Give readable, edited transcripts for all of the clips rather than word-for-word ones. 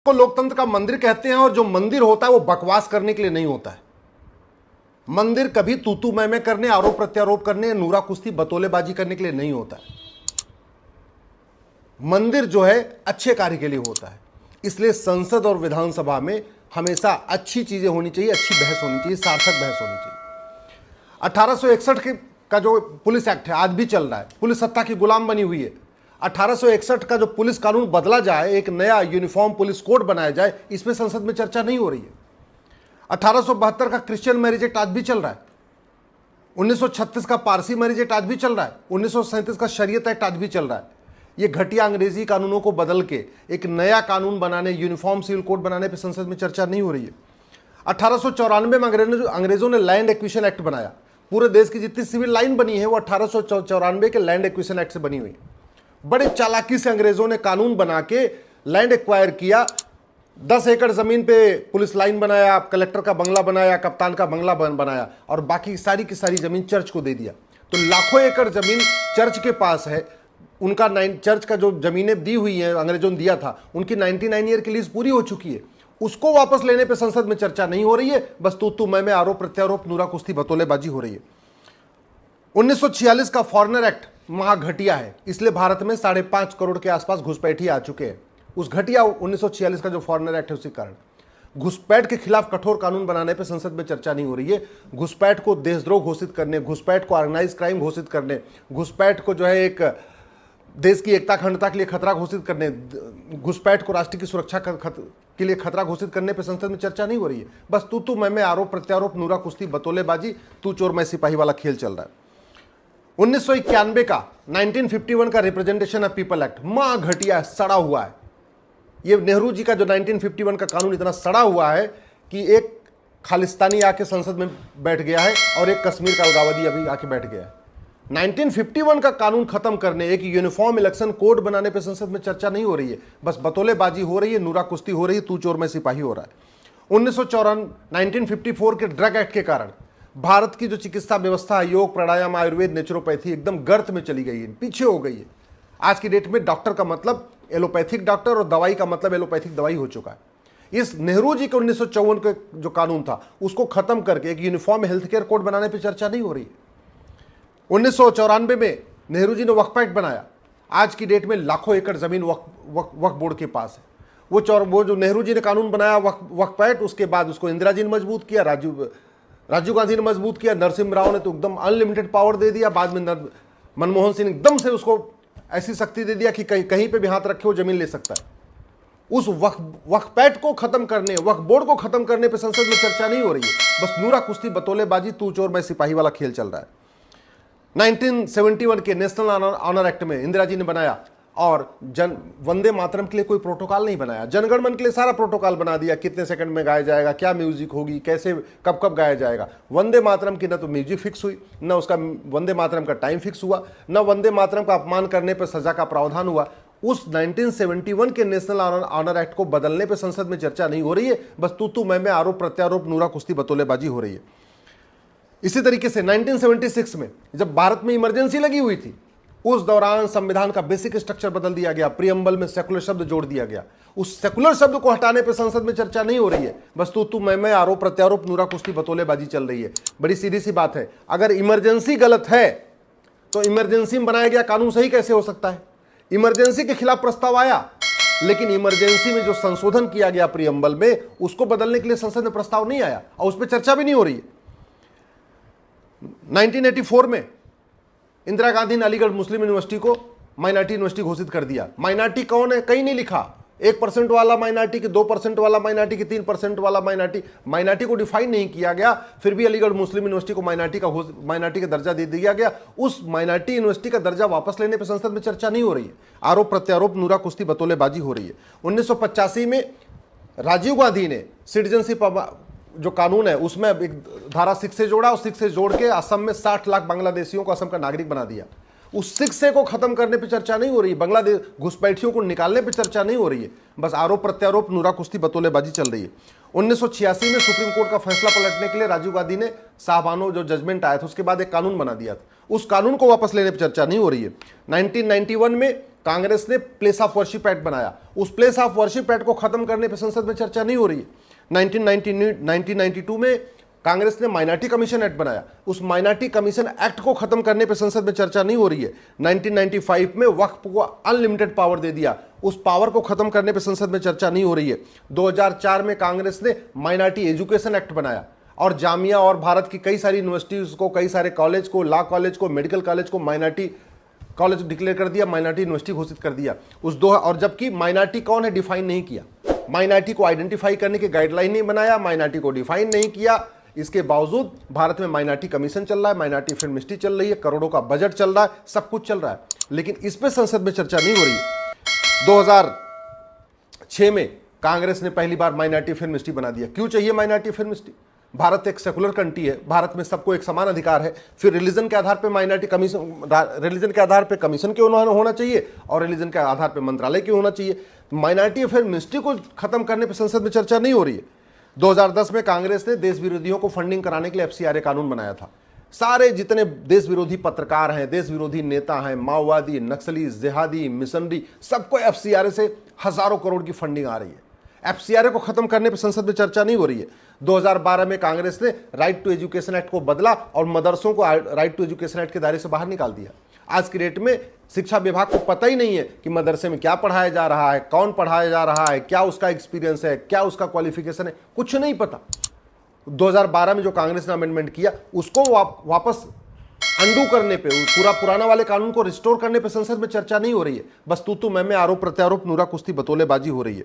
को लोकतंत्र का मंदिर कहते हैं, और जो मंदिर होता है वो बकवास करने के लिए नहीं होता है। मंदिर कभी तूतू मैं करने, आरोप प्रत्यारोप करने, नूरा कुश्ती बतौलेबाजी करने के लिए नहीं होता है। मंदिर जो है अच्छे कार्य के लिए होता है। इसलिए संसद और विधानसभा में हमेशा अच्छी चीजें होनी चाहिए, अच्छी बहस होनी चाहिए, सार्थक बहस होनी चाहिए। 1861 का जो पुलिस एक्ट है आज भी चल रहा है, पुलिस सत्ता की गुलाम बनी हुई है। 1861 का जो पुलिस कानून बदला जाए, एक नया यूनिफॉर्म पुलिस कोड बनाया जाए, इस पर संसद में चर्चा नहीं हो रही है। 1872 का क्रिश्चियन मैरिज एक्ट आज भी चल रहा है। 1936 का पारसी मैरिज एक्ट आज भी चल रहा है। 1937 का शरीयत एक्ट आज भी चल रहा है। ये घटिया अंग्रेजी कानूनों को बदल के एक नया कानून बनाने, यूनिफॉर्म सिविल कोड बनाने पर संसद में चर्चा नहीं हो रही है। 1894 में अंग्रेजों ने लैंड एक्विजिशन एक्ट बनाया। पूरे देश की जितनी सिविल लाइन बनी है वो 1894 के लैंड एक्विजिशन एक्ट से बनी हुई। बड़े चालाकी से अंग्रेजों ने कानून बना के लैंड एक्वायर किया। 10 एकड़ जमीन पे पुलिस लाइन बनाया, कलेक्टर का बंगला बनाया, कप्तान का बंगला बनाया, और बाकी सारी की सारी जमीन चर्च को दे दिया। तो लाखों एकड़ जमीन चर्च के पास है। उनका चर्च का जो जमीनें दी हुई हैं, अंग्रेजों ने दिया था, उनकी 99 ईयर की लीज पूरी हो चुकी है। उसको वापस लेने पे संसद में चर्चा नहीं हो रही है, बस तू मैं आरोप प्रत्यारोप, नूरा कुश्ती बतौलेबाजी हो रही है। 1946 का फॉरेनर एक्ट महाघटिया है, इसलिए भारत में 5.5 करोड़ के आसपास घुसपैठी आ चुके हैं। उस घटिया 1946 का जो फॉरेनर एक्ट है उसी कारण घुसपैठ के खिलाफ कठोर कानून बनाने पर संसद में चर्चा नहीं हो रही है। घुसपैठ को देशद्रोह घोषित करने, घुसपैठ को ऑर्गेनाइज क्राइम घोषित करने, घुसपैठ को जो है एक देश की एकता अखंडता के लिए खतरा घोषित करने, घुसपैठ को राष्ट्र की सुरक्षा के लिए खतरा घोषित करने पर संसद में चर्चा नहीं हो रही है। बस तू मैं आरोप प्रत्यारोप, नूरा कुश्ती बतौलेबाजी, तू चोर मैं सिपाही वाला खेल चल रहा है। 1991 का 1951 का रिप्रेजेंटेशन ऑफ पीपल एक्ट मां घटिया, सड़ा हुआ है। ये नेहरू जी का जो 1951 का कानून इतना सड़ा हुआ है कि एक खालिस्तानी आके संसद में बैठ गया है और एक कश्मीर का अलगावदी अभी आके बैठ गया है। 1951 का कानून खत्म करने, एक यूनिफॉर्म इलेक्शन कोड बनाने पे संसद में चर्चा नहीं हो रही है, बस बतौलेबाजी हो रही है, नूरा कुश्ती हो रही है, तू चोर मैं सिपाही हो रहा है। 1954 के ड्रग एक्ट के कारण भारत की जो चिकित्सा व्यवस्था है, योग, प्राणायाम, आयुर्वेद, नेचुरोपैथी, एकदम गर्त में चली गई है, पीछे हो गई है। आज की डेट में डॉक्टर का मतलब एलोपैथिक डॉक्टर और दवाई का मतलब एलोपैथिक दवाई हो चुका है। इस नेहरू जी के 1954 का जो कानून था उसको खत्म करके एक यूनिफॉर्म हेल्थ केयर कोड बनाने पर चर्चा नहीं हो रही है। 1994 में नेहरू जी ने वक्फ एक्ट बनाया। आज की डेट में लाखों एकड़ जमीन वक्फ बोर्ड के पास है। वो जो नेहरू जी ने कानून बनाया वक्फ एक्ट, उसके बाद उसको इंदिरा जी ने मजबूत किया, राजीव गांधी ने मजबूत किया, नरसिम्हा राव ने तो एकदम अनलिमिटेड पावर दे दिया। बाद में मनमोहन सिंह ने एकदम से उसको ऐसी शक्ति दे दिया कि कहीं पे भी हाथ रखे वो जमीन ले सकता है। उस वक्फ एक्ट को खत्म करने, वक्फ बोर्ड को खत्म करने पे संसद में चर्चा नहीं हो रही है, बस नूरा कुश्ती बतौलेबाजी, तू चोर मैं सिपाही वाला खेल चल रहा है। 1971 के नेशनल ऑनर एक्ट में इंदिरा जी ने बनाया, और वंदे मातरम के लिए कोई प्रोटोकॉल नहीं बनाया। जनगण मन के लिए सारा प्रोटोकॉल बना दिया, कितने सेकंड में गाया जाएगा, क्या म्यूजिक होगी, कैसे कब कब गाया जाएगा। वंदे मातरम की न तो म्यूजिक फिक्स हुई, न उसका वंदे मातरम का टाइम फिक्स हुआ, न वंदे मातरम का अपमान करने पर सजा का प्रावधान हुआ। उस 1971 के नेशनल ऑनर एक्ट को बदलने पर संसद में चर्चा नहीं हो रही है, बस तू मैं आरोप प्रत्यारोप, नूरा कुश्ती बतौलेबाजी हो रही है। इसी तरीके से 1976 में जब भारत में इमरजेंसी लगी हुई थी, उस दौरान संविधान का बेसिक स्ट्रक्चर बदल दिया गया, प्रियम्बल में सेकुलर शब्द जोड़ दिया गया। उस सेकुलर शब्द को हटाने पर संसद में चर्चा नहीं हो रही है, बस तू मैं आरोप प्रत्यारोप, नूरा कुश्ती बतौलेबाजी चल रही है। बड़ी सीधी सी बात है, अगर इमरजेंसी गलत है तो इमरजेंसी में बनाया गया कानून सही कैसे हो सकता है? इमरजेंसी के खिलाफ प्रस्ताव आया, लेकिन इमरजेंसी में जो संशोधन किया गया प्रियम्बल में, उसको बदलने के लिए संसद में प्रस्ताव नहीं आया और उस पर चर्चा भी नहीं हो रही है। 1984 में इंदिरा गांधी ने अलीगढ़ मुस्लिम यूनिवर्सिटी को माइनॉरिटी यूनिवर्सिटी घोषित कर दिया। माइनॉरिटी कौन है? कहीं नहीं लिखा। 1% वाला माइनॉरिटी की, 2% वाला माइनॉरिटी की, 3% वाला माइनॉरिटी को डिफाइन नहीं किया गया। फिर भी अलीगढ़ मुस्लिम यूनिवर्सिटी को माइनॉरिटी का दर्जा दे दिया गया। उस माइनॉरिटी यूनिवर्सिटी का दर्जा वापस लेने पर संसद में चर्चा नहीं हो रही है, आरोप प्रत्यारोप, नूरा कुश्ती बतौलेबाजी हो रही है। 1985 में राजीव गांधी ने सिटीजनशिप जो कानून है उसमें एक धारा 6 से जोड़ा, और 6 से जोड़ के असम में 60 लाख बांग्लादेशियों को असम का नागरिक बना दिया। उस 6 से को खत्म करने पे चर्चा नहीं हो रही है, बांग्लादेश घुसपैठियों को निकालने पे चर्चा नहीं हो रही है, बस आरोप प्रत्यारोप, नूरा कुश्ती बतौलेबाजी चल रही है। 1986 में सुप्रीम कोर्ट का फैसला पलटने के लिए राजीव गांधी ने साहबानो जो जजमेंट आया था उसके बाद एक कानून बना दिया था, उस कानून को वापस लेने पर चर्चा नहीं हो रही है। 1991 में कांग्रेस ने प्लेस ऑफ वर्शिप एक्ट बनाया, उस प्लेस ऑफ वर्शिप एक्ट को खत्म करने पर संसद में चर्चा नहीं हो रही है। 1992 में कांग्रेस ने माइनॉरिटी कमीशन एक्ट बनाया, उस माइनॉरिटी कमीशन एक्ट को खत्म करने पर संसद में चर्चा नहीं हो रही है। 1995 में वक्फ को अनलिमिटेड पावर दे दिया, उस पावर को खत्म करने पर संसद में चर्चा नहीं हो रही है। 2004 में कांग्रेस ने माइनॉरिटी एजुकेशन एक्ट बनाया और जामिया और भारत की कई सारी यूनिवर्सिटीज को, कई सारे कॉलेज को, लॉ कॉलेज को, मेडिकल कॉलेज को माइनॉरिटी कॉलेज डिक्लेयर कर दिया, माइनॉरिटी यूनिवर्सिटी घोषित कर दिया। और जबकि माइनॉरिटी कौन है डिफाइन नहीं किया, माइनॉरिटी को आइडेंटिफाई करने की गाइडलाइन नहीं बनाया, माइनॉरिटी को डिफाइन नहीं किया। इसके बावजूद भारत में माइनॉरिटी कमीशन चल रहा है, माइनॉरिटी फिल्म मिनिस्ट्री चल रही है, करोड़ों का बजट चल रहा है, सब कुछ चल रहा है, लेकिन इस पर संसद में चर्चा नहीं हो रही है। 2006 में कांग्रेस ने पहली बार माइनॉरिटी फिल्म मिनिस्ट्री बना दिया। क्यों चाहिए माइनॉरिटी फिल्म मिनिस्ट्री? भारत एक सेकुलर कंट्री है, भारत में सबको एक समान अधिकार है। फिर रिलीजन के आधार पर माइनॉरिटी कमीशन, रिलीजन के आधार पर कमीशन क्यों होना चाहिए और रिलीजन के आधार पर मंत्रालय क्यों होना चाहिए? माइनॉरिटी फिल्म मिनिस्ट्री को खत्म करने पर संसद में चर्चा नहीं हो रही है। 2010 में कांग्रेस ने देश विरोधियों को फंडिंग कराने के लिए एफसीआरए कानून बनाया था। सारे जितने देश विरोधी पत्रकार हैं, देश विरोधी नेता हैं, माओवादी, नक्सली, जिहादी, मिशनरी, सबको एफसीआरए से हजारों करोड़ की फंडिंग आ रही है। एफसीआरए को खत्म करने पर संसद में चर्चा नहीं हो रही है। 2012 में कांग्रेस ने राइट टू एजुकेशन एक्ट को बदला और मदरसों को राइट टू एजुकेशन एक्ट के दायरे से बाहर निकाल दिया। आज की डेट में शिक्षा विभाग को पता ही नहीं है कि मदरसे में क्या पढ़ाया जा रहा है, कौन पढ़ाया जा रहा है, क्या उसका एक्सपीरियंस है, क्या उसका क्वालिफिकेशन है, कुछ नहीं पता। 2012 में जो कांग्रेस ने अमेंडमेंट किया उसको वापस अंडू करने पे, पूरा पुराना वाले कानून को रिस्टोर करने पे संसद में चर्चा नहीं हो रही है। बस तू मैं आरोप प्रत्यारोप, नूरा कुश्ती, बतौलेबाजी हो रही है।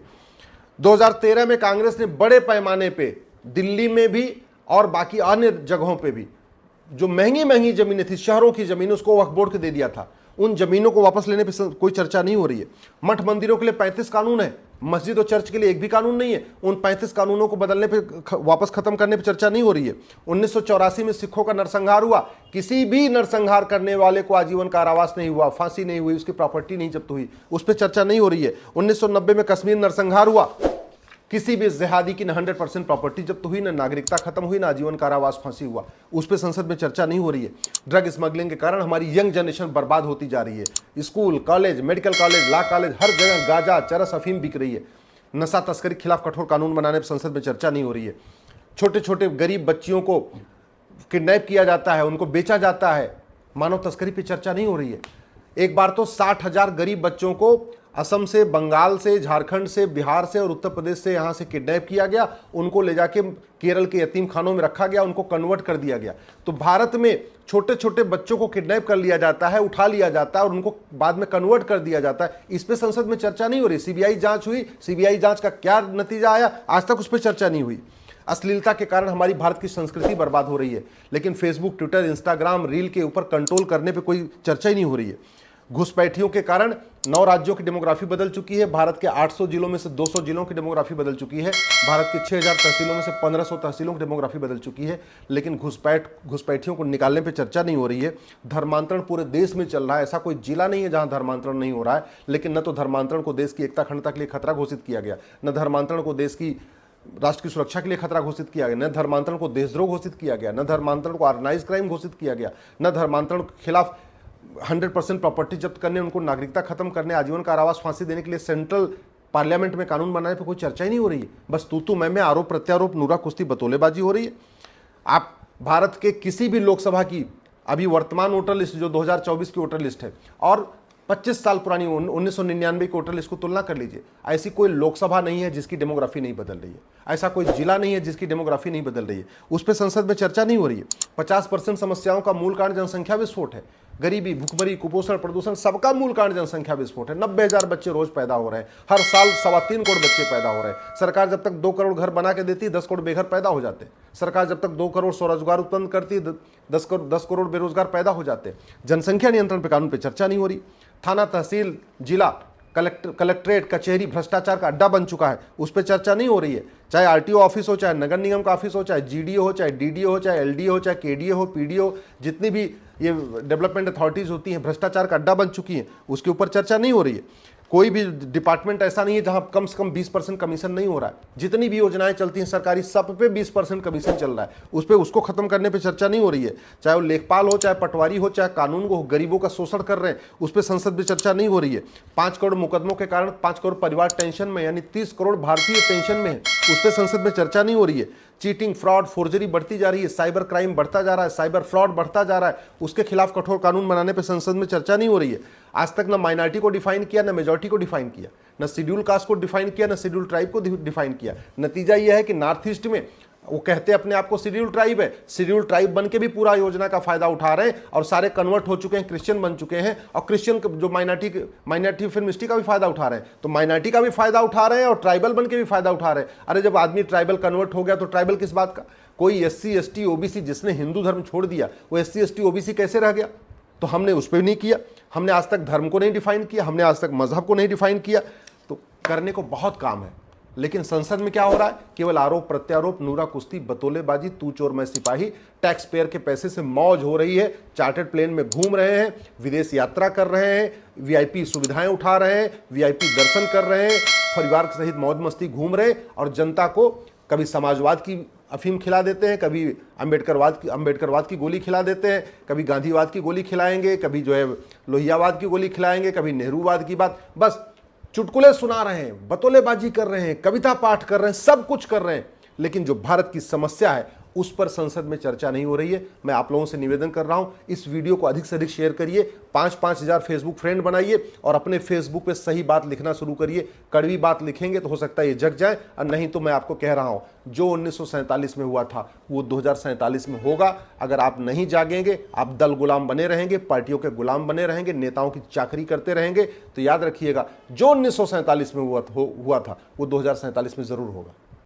2013 में कांग्रेस ने बड़े पैमाने पे दिल्ली में भी और बाकी अन्य जगहों पे भी जो महंगी महंगी जमीनें थी, शहरों की जमीन, उसको वक्फ बोर्ड को दे दिया था। उन जमीनों को वापस लेने पे कोई चर्चा नहीं हो रही है। मठ मंदिरों के लिए 35 कानून है, मस्जिद और चर्च के लिए एक भी कानून नहीं है। उन 35 कानूनों को बदलने पे, वापस खत्म करने पे चर्चा नहीं हो रही है। 1984 में सिखों का नरसंहार हुआ, किसी भी नरसंहार करने वाले को आजीवन कारावास नहीं हुआ, फांसी नहीं हुई, उसकी प्रॉपर्टी नहीं जब्त हुई, उस पर चर्चा नहीं हो रही है। 1990 में कश्मीर नरसंहार हुआ, किसी भी जिहादी की न 100% प्रॉपर्टी जब्त हुई, न नागरिकता खत्म हुई, न आजीवन कारावास, फांसी हुआ, उस पर संसद में चर्चा नहीं हो रही है। ड्रग स्मगलिंग के कारण हमारी यंग जनरेशन बर्बाद होती जा रही है। School, college, medical college, law college, हर जगह गांजा, चरस, अफीम बिक रही है। नशा तस्करी के खिलाफ कठोर कानून बनाने पर संसद में चर्चा नहीं हो रही है। छोटे छोटे गरीब बच्चियों को किडनैप किया जाता है, उनको बेचा जाता है, मानव तस्करी पर चर्चा नहीं हो रही है। एक बार तो 60,000 गरीब बच्चों को असम से, बंगाल से, झारखंड से, बिहार से और उत्तर प्रदेश से यहाँ से किडनैप किया गया, उनको ले जाके केरल के यतीम खानों में रखा गया, उनको कन्वर्ट कर दिया गया। तो भारत में छोटे छोटे बच्चों को किडनैप कर लिया जाता है, उठा लिया जाता है और उनको बाद में कन्वर्ट कर दिया जाता है। इस पर संसद में चर्चा नहीं हो रही। सीबीआई जांच हुई, सीबीआई जांच का क्या नतीजा आया, आज तक उस पर चर्चा नहीं हुई। अश्लीलता के कारण हमारी भारत की संस्कृति बर्बाद हो रही है, लेकिन फेसबुक, ट्विटर, इंस्टाग्राम, रील के ऊपर कंट्रोल करने पर कोई चर्चा ही नहीं हो रही है। घुसपैठियों के कारण 9 राज्यों की डेमोग्राफी बदल चुकी है। भारत के 800 जिलों में से 200 जिलों की डेमोग्राफी बदल चुकी है। भारत के 6000 तहसीलों में से 1500 तहसीलों की डेमोग्राफी बदल चुकी है, लेकिन घुसपैठियों को निकालने पे चर्चा नहीं हो रही है। धर्मांतरण पूरे देश में चल रहा है, ऐसा कोई जिला नहीं है जहां धर्मांतरण नहीं हो रहा है। लेकिन न तो धर्मांतरण को देश की एकता अखंडता के लिए खतरा घोषित किया गया, न धर्मांतरण को देश की राष्ट्र की सुरक्षा के लिए खतरा घोषित किया गया, न धर्मांतरण को देशद्रोह घोषित किया गया, न धर्मांतरण को ऑर्गेनाइज क्राइम घोषित किया गया, न धर्मांतरण के खिलाफ 100% प्रॉपर्टी जब्त करने, उनको नागरिकता खत्म करने, आजीवन कारावास, फांसी देने के लिए सेंट्रल पार्लियामेंट में कानून बनाने पे कोई चर्चा ही नहीं हो रही है। बस तू मैं आरोप प्रत्यारोप, नूरा कुश्ती, बतौलेबाजी हो रही है। आप भारत के किसी भी लोकसभा की अभी वर्तमान वोटर लिस्ट जो 2024 की वोटर लिस्ट है और 25 साल पुरानी 1999 की वोटर लिस्ट को तुलना कर लीजिए, ऐसी कोई लोकसभा नहीं है जिसकी डेमोग्राफी नहीं बदल रही है, ऐसा कोई जिला नहीं है जिसकी डेमोग्राफी नहीं बदल रही है। उस पर संसद में चर्चा नहीं हो रही है। 50% समस्याओं का मूल कारण जनसंख्या विस्फोट है। गरीबी, भुखमरी, कुपोषण, प्रदूषण, सबका मूल कारण जनसंख्या विस्फोट है। 90,000 बच्चे रोज पैदा हो रहे हैं, हर साल 3.25 करोड़ बच्चे पैदा हो रहे हैं। सरकार जब तक 2 करोड़ घर बना के देती, 10 करोड़ बेघर पैदा हो जाते। सरकार जब तक 2 करोड़ स्वरोजगार उत्पन्न करती, 10 करोड़ बेरोजगार पैदा हो जाते। जनसंख्या नियंत्रण पे कानून पे चर्चा नहीं हो रही। थाना, तहसील, जिला, कलेक्ट्रेट, कचहरी भ्रष्टाचार का अड्डा बन चुका है, उस पर चर्चा नहीं हो रही है। चाहे आरटीओ ऑफिस हो, चाहे नगर निगम का ऑफिस हो, चाहे जीडीओ हो, चाहे डीडीओ हो, चाहे एलडीओ हो, चाहे केडीओ हो, पीडीओ, जितनी भी ये डेवलपमेंट अथॉरिटीज होती हैं, भ्रष्टाचार का अड्डा बन चुकी हैं, उसके ऊपर चर्चा नहीं हो रही है। कोई भी डिपार्टमेंट ऐसा नहीं है जहां कम से कम 20% कमीशन नहीं हो रहा है। जितनी भी योजनाएं चलती हैं सरकारी, सब पे 20% कमीशन चल रहा है। उस पर उसको खत्म करने पे चर्चा नहीं हो रही है। चाहे वो लेखपाल हो, चाहे पटवारी हो, चाहे कानून को गरीबों का शोषण कर रहे हैं, उस पर संसद में चर्चा नहीं हो रही है। 5 करोड़ मुकदमों के कारण 5 करोड़ परिवार टेंशन में, यानी 30 करोड़ भारतीय टेंशन में है, उस पर संसद में चर्चा नहीं हो रही है। चीटिंग, फ्रॉड, फोर्जरी बढ़ती जा रही है, साइबर क्राइम बढ़ता जा रहा है, साइबर फ्रॉड बढ़ता जा रहा है, उसके खिलाफ कठोर कानून बनाने पे संसद में चर्चा नहीं हो रही है। आज तक ना माइनॉरिटी को डिफाइन किया, ना मेजॉरिटी को डिफाइन किया, ना शेड्यूल कास्ट को डिफाइन किया, ना शेड्यूल ट्राइब को डिफाइन किया। नतीजा यह है कि नॉर्थ ईस्ट में वो कहते अपने आप को शेड्यूल ट्राइब है, शेड्यूल ट्राइब बन के भी पूरा योजना का फायदा उठा रहे हैं और सारे कन्वर्ट हो चुके हैं, क्रिश्चियन बन चुके हैं, और क्रिश्चियन जो माइनॉरिटी फिल्म इंडस्ट्री का भी फायदा उठा रहे हैं। तो माइनॉरिटी का भी फायदा उठा रहे हैं और ट्राइबल बन के भी फायदा उठा रहे हैं। अरे जब आदमी ट्राइबल कन्वर्ट हो गया तो ट्राइबल किस बात का? कोई SC ST OBC जिसने हिंदू धर्म छोड़ दिया, वो SC ST OBC कैसे रह गया? तो हमने उस पर नहीं किया। हमने आज तक धर्म को नहीं डिफाइन किया, हमने आज तक मजहब को नहीं डिफाइन किया। तो करने को बहुत काम है, लेकिन संसद में क्या हो रहा है? केवल आरोप प्रत्यारोप, नूरा कुश्ती, बतौलेबाजी, तू चोर मैं सिपाही। टैक्स पेयर के पैसे से मौज हो रही है, चार्टर्ड प्लेन में घूम रहे हैं, विदेश यात्रा कर रहे हैं, VIP सुविधाएं उठा रहे हैं, VIP दर्शन कर रहे हैं, परिवार के सहित मौज मस्ती घूम रहे हैं, और जनता को कभी समाजवाद की अफीम खिला देते हैं, कभी अंबेडकरवाद की गोली खिला देते हैं, कभी गांधीवाद की गोली खिलाएंगे, कभी जो है लोहियावाद की गोली खिलाएंगे, कभी नेहरूवाद की बात। बस चुटकुले सुना रहे हैं, बतौलेबाजी कर रहे हैं, कविता पाठ कर रहे हैं, सब कुछ कर रहे हैं, लेकिन जो भारत की समस्या है उस पर संसद में चर्चा नहीं हो रही है। मैं आप लोगों से निवेदन कर रहा हूं, इस वीडियो को अधिक से अधिक शेयर करिए, 5-5 हजार फेसबुक फ्रेंड बनाइए और अपने फेसबुक पे सही बात लिखना शुरू करिए। कड़वी बात लिखेंगे तो हो सकता है ये जग जाए, और नहीं तो मैं आपको कह रहा हूं, जो 1947 में हुआ था वो 2047 में होगा। अगर आप नहीं जागेंगे, आप दल गुलाम बने रहेंगे, पार्टियों के गुलाम बने रहेंगे, नेताओं की चाकरी करते रहेंगे, तो याद रखिएगा जो 1947 में हुआ था वो 2047 में जरूर होगा।